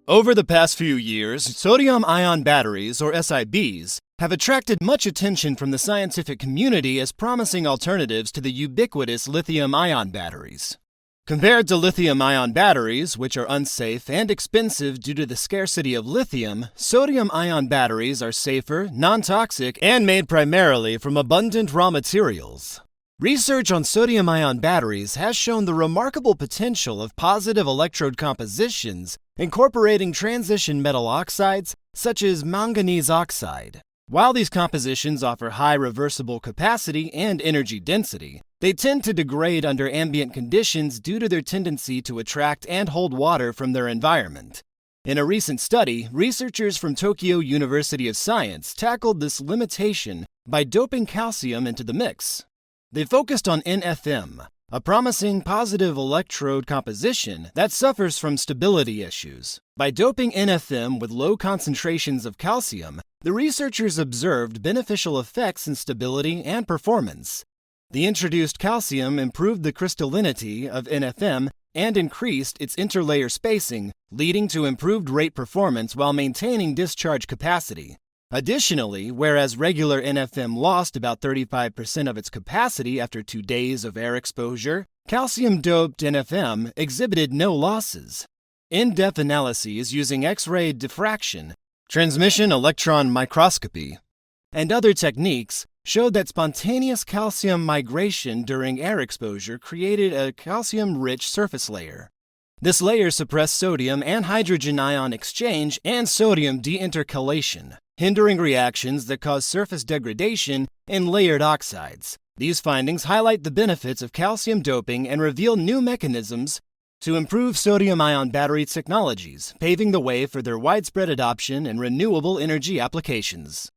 Over the past few years, sodium-ion batteries, or SIBs, have attracted much attention from the scientific community as promising alternatives to the ubiquitous lithium-ion batteries. Compared to lithium-ion batteries, which are unsafe and expensive due to the scarcity of lithium, sodium-ion batteries are safer, non-toxic, and made primarily from abundant raw materials. Research on sodium-ion batteries has shown the remarkable potential of positive electrode compositions incorporating transition metal oxides such as manganese oxide. While these compositions offer high reversible capacity and energy density, they tend to degrade under ambient conditions due to their tendency to attract and hold water from their environment. In a recent study, researchers from Tokyo University of Science tackled this limitation by doping calcium into the mix. They focused on NFM, a promising positive electrode composition that suffers from stability issues. By doping NFM with low concentrations of calcium, the researchers observed beneficial effects in stability and performance. The introduced calcium improved the crystallinity of NFM and increased its interlayer spacing, leading to improved rate performance while maintaining discharge capacity. Additionally, whereas regular NFM lost about 35% of its capacity after 2 days of air exposure, calcium-doped NFM exhibited no losses. In-depth analyses using X-ray diffraction, transmission electron microscopy, and other techniques showed that spontaneous calcium migration during air exposure created a calcium-rich surface layer. This layer suppressed sodium and hydrogen ion exchange and sodium deintercalation, hindering reactions that cause surface degradation in layered oxides. These findings highlight the benefits of calcium doping and reveal new mechanisms to improve sodium-ion battery technologies, paving the way for their widespread adoption in renewable energy applications.